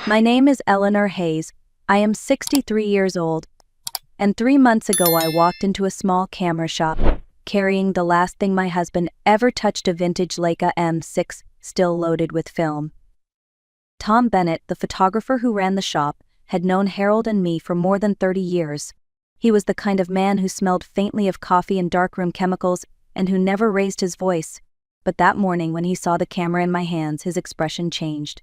My name is Eleanor Hayes. I am 63 years old, and 3 months ago I walked into a small camera shop, carrying the last thing my husband ever touched, a vintage Leica M6, still loaded with film. Tom Bennett, the photographer who ran the shop, had known Harold and me for more than 30 years. He was the kind of man who smelled faintly of coffee and darkroom chemicals, and who never raised his voice. But that morning when he saw the camera in my hands, his expression changed.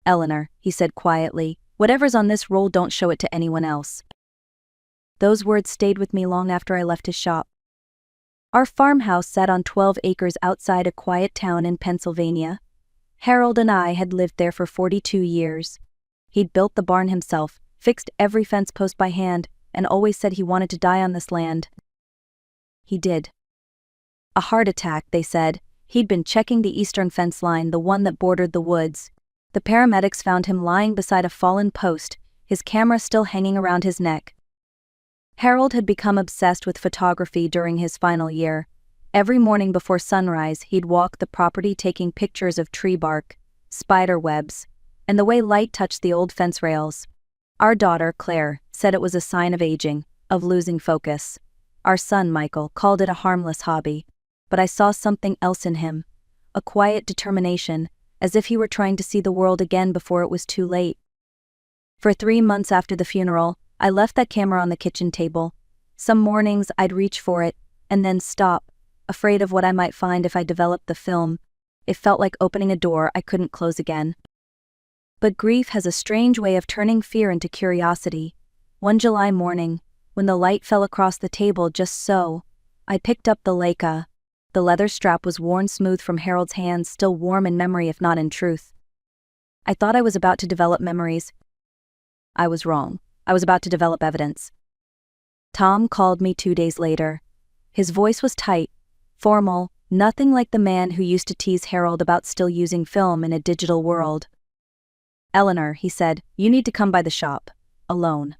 "Eleanor," he said quietly, "whatever's on this roll, don't show it to anyone else." Those words stayed with me long after I left his shop. Our farmhouse sat on 12 acres outside a quiet town in Pennsylvania. Harold and I had lived there for 42 years. He'd built the barn himself, fixed every fence post by hand, and always said he wanted to die on this land. He did. A heart attack, they said. He'd been checking the eastern fence line, the one that bordered the woods. The paramedics found him lying beside a fallen post, his camera still hanging around his neck. Harold had become obsessed with photography during his final year. Every morning before sunrise, he'd walk the property taking pictures of tree bark, spider webs, and the way light touched the old fence rails. Our daughter, Claire, said it was a sign of aging, of losing focus. Our son, Michael, called it a harmless hobby. But I saw something else in him, a quiet determination, as if he were trying to see the world again before it was too late. For 3 months after the funeral, I left that camera on the kitchen table. Some mornings I'd reach for it, and then stop, afraid of what I might find if I developed the film. It felt like opening a door I couldn't close again. But grief has a strange way of turning fear into curiosity. One July morning, when the light fell across the table just so, I picked up the Leica. The leather strap was worn smooth from Harold's hands, still warm in memory if not in truth. I thought I was about to develop memories. I was wrong. I was about to develop evidence. Tom called me 2 days later. His voice was tight, formal, nothing like the man who used to tease Harold about still using film in a digital world. "Eleanor," he said, "you need to come by the shop. Alone."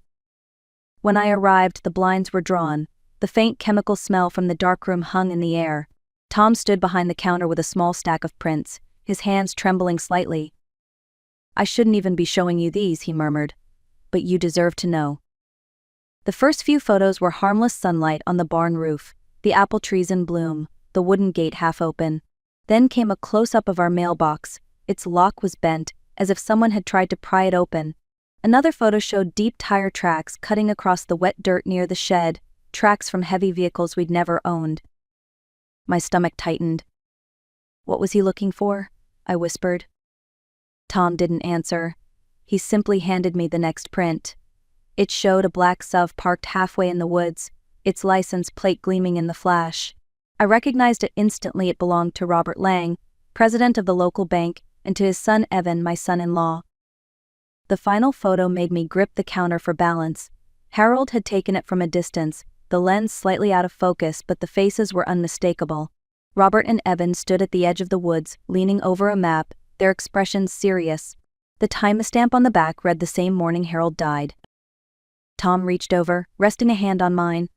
When I arrived, the blinds were drawn. The faint chemical smell from the darkroom hung in the air. Tom stood behind the counter with a small stack of prints, his hands trembling slightly. "I shouldn't even be showing you these," he murmured. "But you deserve to know." The first few photos were harmless sunlight on the barn roof, the apple trees in bloom, the wooden gate half open. Then came a close-up of our mailbox. Its lock was bent, as if someone had tried to pry it open. Another photo showed deep tire tracks cutting across the wet dirt near the shed, tracks from heavy vehicles we'd never owned. My stomach tightened. "What was he looking for?" I whispered. Tom didn't answer. He simply handed me the next print. It showed a black SUV parked halfway in the woods, its license plate gleaming in the flash. I recognized it instantly. It belonged to Robert Lang, president of the local bank, and to his son Evan, my son-in-law. The final photo made me grip the counter for balance. Harold had taken it from a distance, the lens slightly out of focus, but the faces were unmistakable. Robert and Evan stood at the edge of the woods, leaning over a map, their expressions serious. The timestamp on the back read the same morning Harold died. Tom reached over, resting a hand on mine.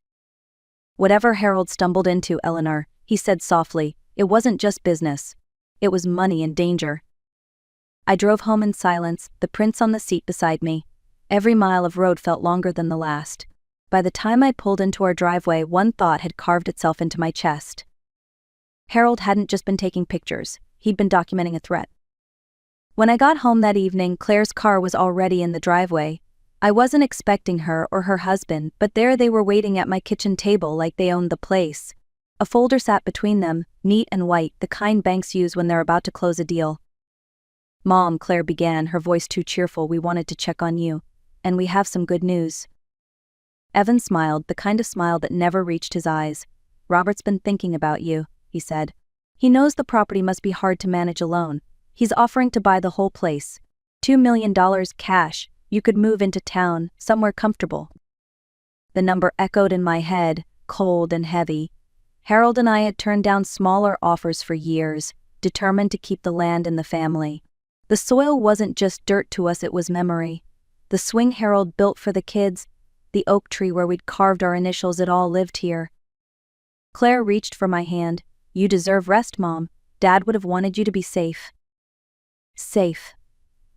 "Whatever Harold stumbled into, Eleanor," he said softly, "it wasn't just business. It was money and danger." I drove home in silence, the prints on the seat beside me. Every mile of road felt longer than the last. By the time I pulled into our driveway, one thought had carved itself into my chest. Harold hadn't just been taking pictures, he'd been documenting a threat. When I got home that evening, Claire's car was already in the driveway. I wasn't expecting her or her husband, but there they were waiting at my kitchen table like they owned the place. A folder sat between them, neat and white, the kind banks use when they're about to close a deal. "Mom," Claire began, her voice too cheerful, "we wanted to check on you. And we have some good news." Evan smiled, the kind of smile that never reached his eyes. "Robert's been thinking about you," he said. "He knows the property must be hard to manage alone. He's offering to buy the whole place. $2 million cash. You could move into town, somewhere comfortable." The number echoed in my head, cold and heavy. Harold and I had turned down smaller offers for years, determined to keep the land in the family. The soil wasn't just dirt to us, it was memory. The swing Harold built for the kids, the oak tree where we'd carved our initials, it all lived here. Claire reached for my hand. "You deserve rest, Mom. Dad would have wanted you to be safe." Safe.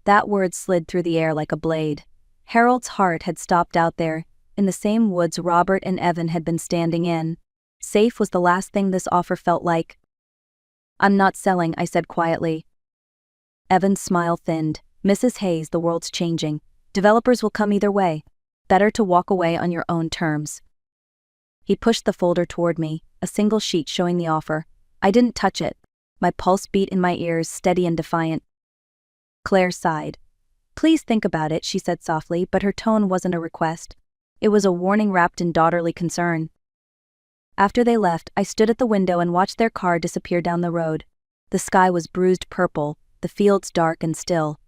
That word slid through the air like a blade. Harold's heart had stopped out there, in the same woods Robert and Evan had been standing in. Safe was the last thing this offer felt like. "I'm not selling," I said quietly. Evan's smile thinned. "Mrs. Hayes, the world's changing. Developers will come either way. Better to walk away on your own terms." He pushed the folder toward me, a single sheet showing the offer. I didn't touch it. My pulse beat in my ears, steady and defiant. Claire sighed. "Please think about it," she said softly, but her tone wasn't a request. It was a warning wrapped in daughterly concern. After they left, I stood at the window and watched their car disappear down the road. The sky was bruised purple, the fields dark and still.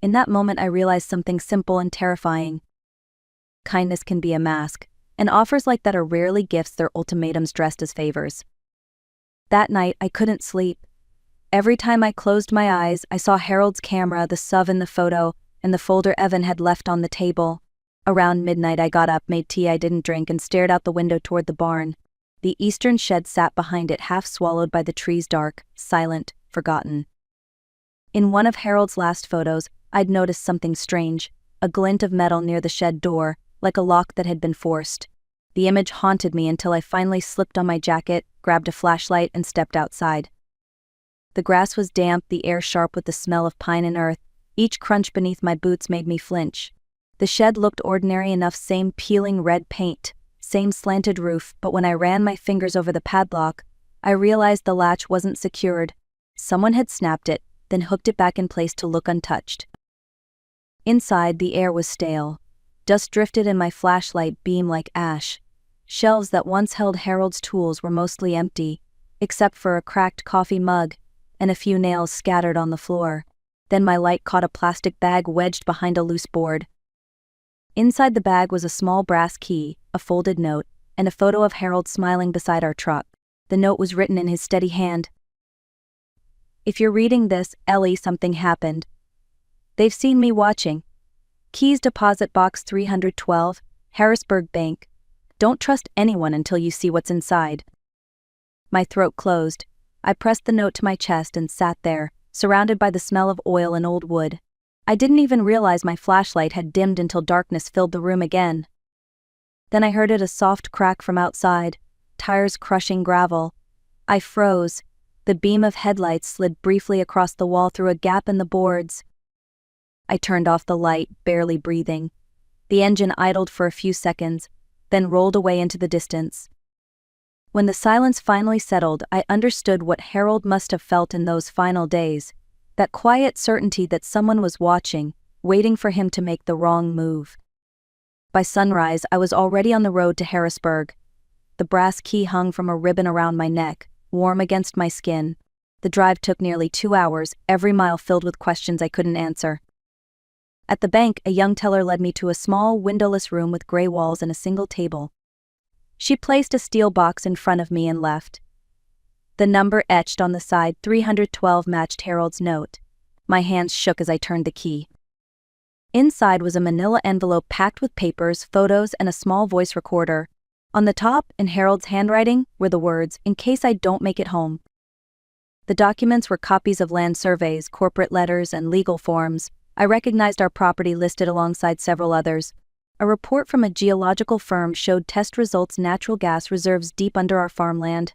In that moment I realized something simple and terrifying. Kindness can be a mask, and offers like that are rarely gifts, they're ultimatums dressed as favors. That night I couldn't sleep. Every time I closed my eyes, I saw Harold's camera, the SUV in the photo, and the folder Evan had left on the table. Around midnight I got up, made tea I didn't drink, and stared out the window toward the barn. The eastern shed sat behind it, half swallowed by the trees, dark, silent, forgotten. In one of Harold's last photos, I'd noticed something strange, a glint of metal near the shed door, like a lock that had been forced. The image haunted me until I finally slipped on my jacket, grabbed a flashlight, and stepped outside. The grass was damp, the air sharp with the smell of pine and earth. Each crunch beneath my boots made me flinch. The shed looked ordinary enough, same peeling red paint, same slanted roof, but when I ran my fingers over the padlock, I realized the latch wasn't secured. Someone had snapped it, then hooked it back in place to look untouched. Inside, the air was stale. Dust drifted in my flashlight beam like ash. Shelves that once held Harold's tools were mostly empty, except for a cracked coffee mug and a few nails scattered on the floor. Then my light caught a plastic bag wedged behind a loose board. Inside the bag was a small brass key, a folded note, and a photo of Harold smiling beside our truck. The note was written in his steady hand. "If you're reading this, Ellie, something happened. They've seen me watching. Keys Deposit Box 312, Harrisburg Bank. Don't trust anyone until you see what's inside." My throat closed. I pressed the note to my chest and sat there, surrounded by the smell of oil and old wood. I didn't even realize my flashlight had dimmed until darkness filled the room again. Then I heard a soft crack from outside, tires crushing gravel. I froze. The beam of headlights slid briefly across the wall through a gap in the boards. I turned off the light, barely breathing. The engine idled for a few seconds, then rolled away into the distance. When the silence finally settled, I understood what Harold must have felt in those final days. That quiet certainty that someone was watching, waiting for him to make the wrong move. By sunrise, I was already on the road to Harrisburg. The brass key hung from a ribbon around my neck, warm against my skin. The drive took nearly 2 hours, every mile filled with questions I couldn't answer. At the bank, a young teller led me to a small, windowless room with gray walls and a single table. She placed a steel box in front of me and left. The number etched on the side, 312, matched Harold's note. My hands shook as I turned the key. Inside was a manila envelope packed with papers, photos, and a small voice recorder. On the top, in Harold's handwriting, were the words, "In case I don't make it home." The documents were copies of land surveys, corporate letters, and legal forms. I recognized our property listed alongside several others. A report from a geological firm showed test results, natural gas reserves deep under our farmland.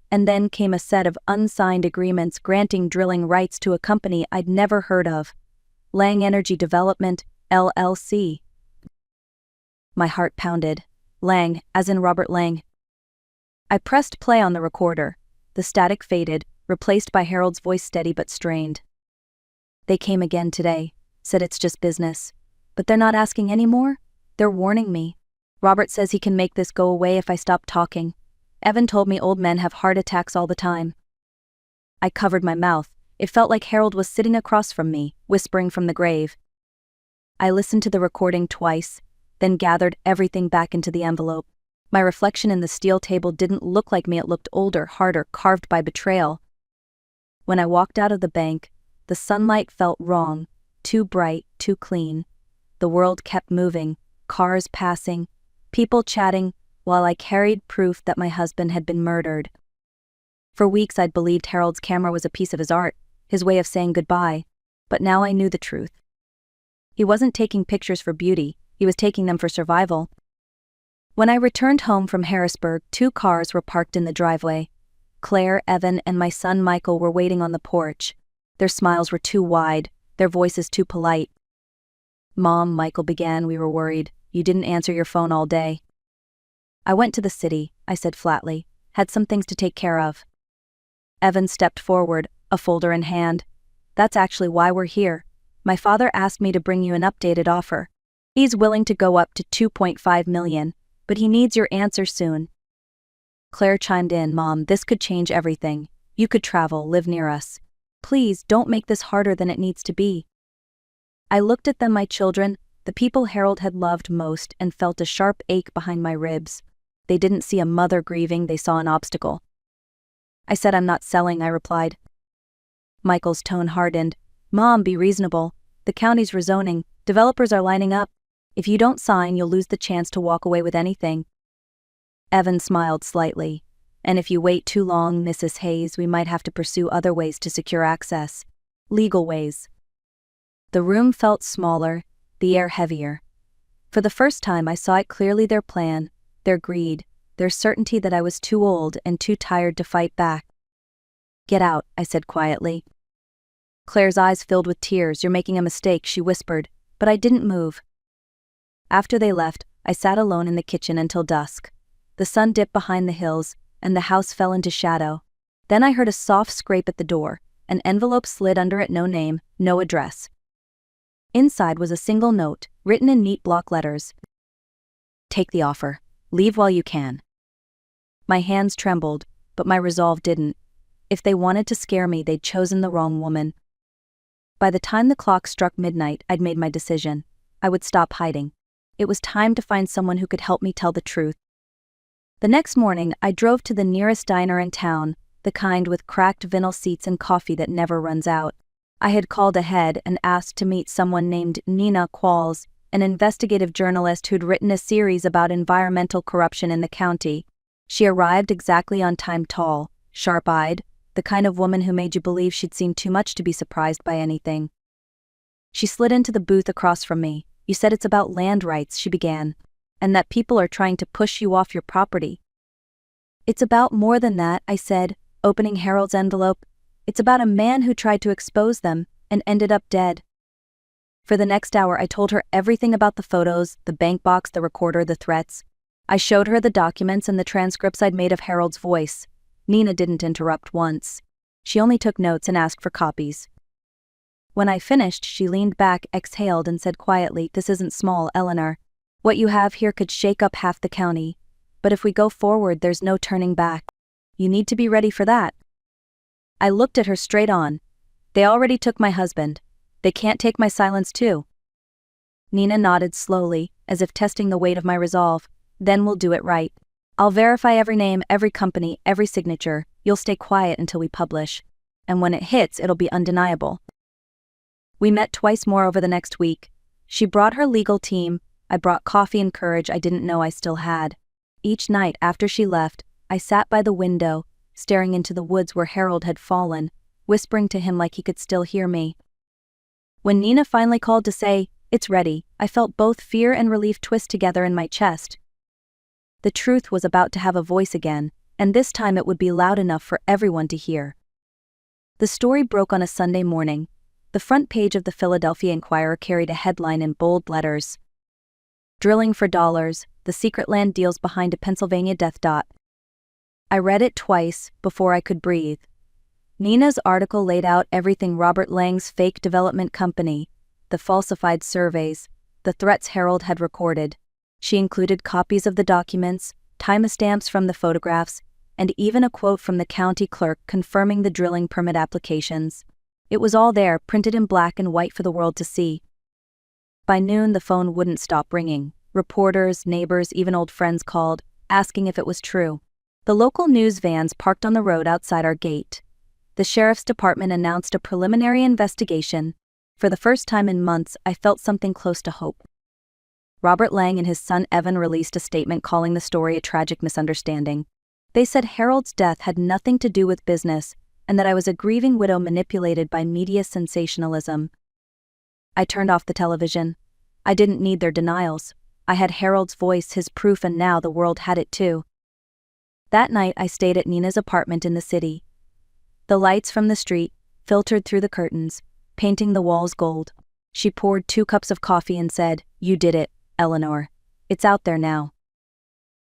And then came a set of unsigned agreements granting drilling rights to a company I'd never heard of. Lang Energy Development, LLC. My heart pounded. Lang, as in Robert Lang. I pressed play on the recorder. The static faded, replaced by Harold's voice, steady but strained. "They came again today, said it's just business. But they're not asking any more? They're warning me. Robert says he can make this go away if I stop talking. Evan told me old men have heart attacks all the time." I covered my mouth. It felt like Harold was sitting across from me, whispering from the grave. I listened to the recording twice, then gathered everything back into the envelope. My reflection in the steel table didn't look like me, it looked older, harder, carved by betrayal. When I walked out of the bank, the sunlight felt wrong, too bright, too clean. The world kept moving, cars passing, people chatting, while I carried proof that my husband had been murdered. For weeks I'd believed Harold's camera was a piece of his art, his way of saying goodbye. But now I knew the truth. He wasn't taking pictures for beauty, he was taking them for survival. When I returned home from Harrisburg, 2 cars were parked in the driveway. Claire, Evan, and my son Michael were waiting on the porch. Their smiles were too wide, their voices too polite. "Mom," Michael began, "we were worried. You didn't answer your phone all day." "I went to the city," I said flatly. "Had some things to take care of." Evan stepped forward, a folder in hand. "That's actually why we're here. My father asked me to bring you an updated offer. He's willing to go up to $2.5 million, but he needs your answer soon." Claire chimed in, "Mom, this could change everything. You could travel, live near us. Please, don't make this harder than it needs to be." I looked at them, my children, the people Harold had loved most, and felt a sharp ache behind my ribs. They didn't see a mother grieving, they saw an obstacle. "I said I'm not selling," I replied. Michael's tone hardened. "Mom, be reasonable. The county's rezoning, developers are lining up. If you don't sign, you'll lose the chance to walk away with anything." Evan smiled slightly. "And if you wait too long, Mrs. Hayes, we might have to pursue other ways to secure access. Legal ways." The room felt smaller, the air heavier. For the first time I saw it clearly, their plan, their greed, their certainty that I was too old and too tired to fight back. "Get out," I said quietly. Claire's eyes filled with tears. "You're making a mistake," she whispered, but I didn't move. After they left, I sat alone in the kitchen until dusk. The sun dipped behind the hills, and the house fell into shadow. Then I heard a soft scrape at the door. An envelope slid under it, no name, no address. Inside was a single note, written in neat block letters. "Take the offer. Leave while you can." My hands trembled, but my resolve didn't. If they wanted to scare me, they'd chosen the wrong woman. By the time the clock struck midnight, I'd made my decision. I would stop hiding. It was time to find someone who could help me tell the truth. The next morning, I drove to the nearest diner in town, the kind with cracked vinyl seats and coffee that never runs out. I had called ahead and asked to meet someone named Nina Qualls, an investigative journalist who'd written a series about environmental corruption in the county. She arrived exactly on time, tall, sharp-eyed, the kind of woman who made you believe she'd seen too much to be surprised by anything. She slid into the booth across from me. "You said it's about land rights," she began, "and that people are trying to push you off your property." "It's about more than that," I said, opening Harold's envelope. "It's about a man who tried to expose them and ended up dead." For the next hour I told her everything about the photos, the bank box, the recorder, the threats. I showed her the documents and the transcripts I'd made of Harold's voice. Nina didn't interrupt once. She only took notes and asked for copies. When I finished, she leaned back, exhaled, and said quietly, "This isn't small, Eleanor. What you have here could shake up half the county. But if we go forward, there's no turning back. You need to be ready for that." I looked at her straight on. "They already took my husband. They can't take my silence too." Nina nodded slowly, as if testing the weight of my resolve. "Then we'll do it right. I'll verify every name, every company, every signature. You'll stay quiet until we publish. And when it hits, it'll be undeniable." We met twice more over the next week. She brought her legal team. I brought coffee and courage I didn't know I still had. Each night after she left, I sat by the window, staring into the woods where Harold had fallen, whispering to him like he could still hear me. When Nina finally called to say, "It's ready," I felt both fear and relief twist together in my chest. The truth was about to have a voice again, and this time it would be loud enough for everyone to hear. The story broke on a Sunday morning. The front page of the Philadelphia Inquirer carried a headline in bold letters. "Drilling for dollars, the secret land deals behind a Pennsylvania death dot." I read it twice before I could breathe. Nina's article laid out everything: Robert Lang's fake development company, the falsified surveys, the threats Harold had recorded. She included copies of the documents, timestamps from the photographs, and even a quote from the county clerk confirming the drilling permit applications. It was all there, printed in black and white for the world to see. By noon, the phone wouldn't stop ringing. Reporters, neighbors, even old friends called, asking if it was true. The local news vans parked on the road outside our gate. The sheriff's department announced a preliminary investigation. For the first time in months, I felt something close to hope. Robert Lang and his son Evan released a statement calling the story a tragic misunderstanding. They said Harold's death had nothing to do with business, and that I was a grieving widow manipulated by media sensationalism. I turned off the television. I didn't need their denials. I had Harold's voice, his proof, and now the world had it too. That night I stayed at Nina's apartment in the city. The lights from the street filtered through the curtains, painting the walls gold. She poured 2 cups of coffee and said, "You did it, Eleanor. It's out there now."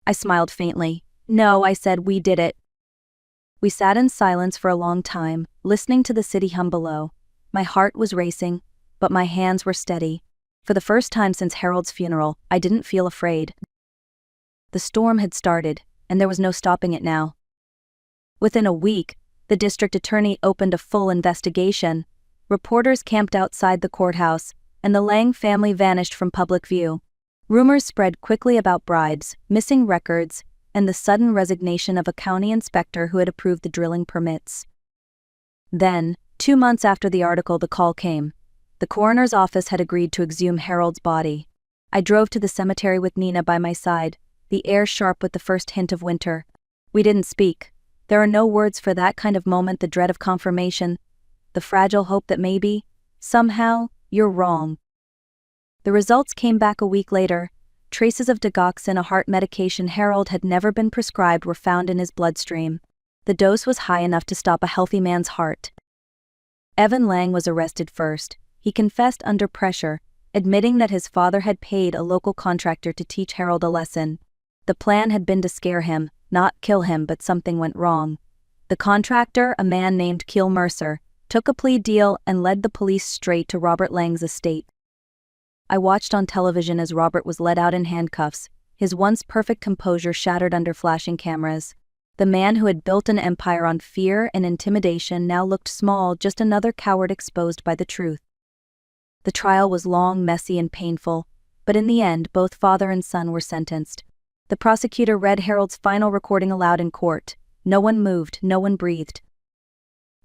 I smiled faintly. "No," I said, "we did it." We sat in silence for a long time, listening to the city hum below. My heart was racing, but my hands were steady. For the first time since Harold's funeral, I didn't feel afraid. The storm had started, and there was no stopping it now. Within a week, the district attorney opened a full investigation. Reporters camped outside the courthouse, and the Lang family vanished from public view. Rumors spread quickly about bribes, missing records, and the sudden resignation of a county inspector who had approved the drilling permits. Then, 2 months after the article, the call came. The coroner's office had agreed to exhume Harold's body. I drove to the cemetery with Nina by my side, the air sharp with the first hint of winter. We didn't speak. There are no words for that kind of moment, the dread of confirmation, the fragile hope that maybe, somehow, you're wrong. The results came back a week later. Traces of digoxin, a heart medication Harold had never been prescribed, were found in his bloodstream. The dose was high enough to stop a healthy man's heart. Evan Lang was arrested first. He confessed under pressure, admitting that his father had paid a local contractor to teach Harold a lesson. The plan had been to scare him, not kill him, but something went wrong. The contractor, a man named Keel Mercer, took a plea deal and led the police straight to Robert Lang's estate. I watched on television as Robert was led out in handcuffs, his once perfect composure shattered under flashing cameras. The man who had built an empire on fear and intimidation now looked small, just another coward exposed by the truth. The trial was long, messy, and painful, but in the end both father and son were sentenced. The prosecutor read Harold's final recording aloud in court. No one moved, no one breathed.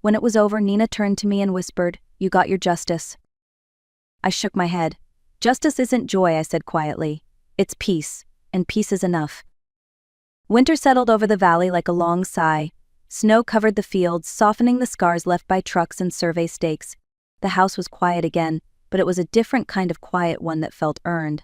When it was over, Nina turned to me and whispered, "You got your justice." I shook my head. "Justice isn't joy," I said quietly. "It's peace, and peace is enough." Winter settled over the valley like a long sigh. Snow covered the fields, softening the scars left by trucks and survey stakes. The house was quiet again, but it was a different kind of quiet, one that felt earned.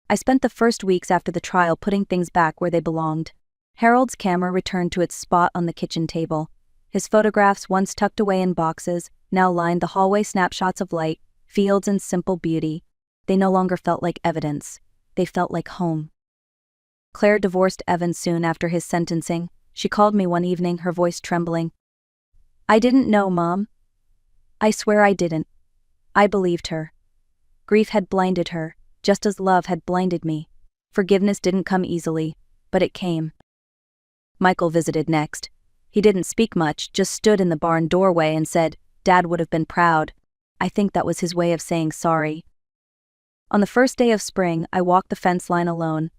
I spent the first weeks after the trial putting things back where they belonged. Harold's camera returned to its spot on the kitchen table. His photographs, once tucked away in boxes, now lined the hallway, snapshots of light, fields, and simple beauty. They no longer felt like evidence. They felt like home. Claire divorced Evan soon after his sentencing. She called me one evening, her voice trembling. "I didn't know, Mom. I swear I didn't." I believed her. Grief had blinded her, just as love had blinded me. Forgiveness didn't come easily, but it came. Michael visited next. He didn't speak much, just stood in the barn doorway and said, "Dad would have been proud." I think that was his way of saying sorry. On the first day of spring, I walked the fence line alone.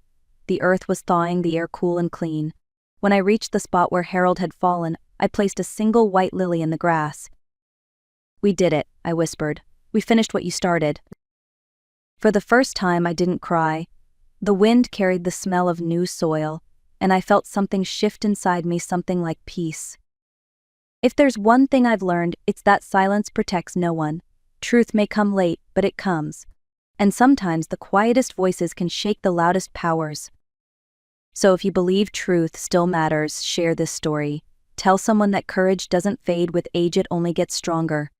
The earth was thawing, the air cool and clean. When I reached the spot where Harold had fallen, I placed a single white lily in the grass. "We did it," I whispered. "We finished what you started." For the first time, I didn't cry. The wind carried the smell of new soil, and I felt something shift inside me, something like peace. If there's one thing I've learned, it's that silence protects no one. Truth may come late, but it comes. And sometimes the quietest voices can shake the loudest powers. So if you believe truth still matters, share this story. Tell someone that courage doesn't fade with age, it only gets stronger.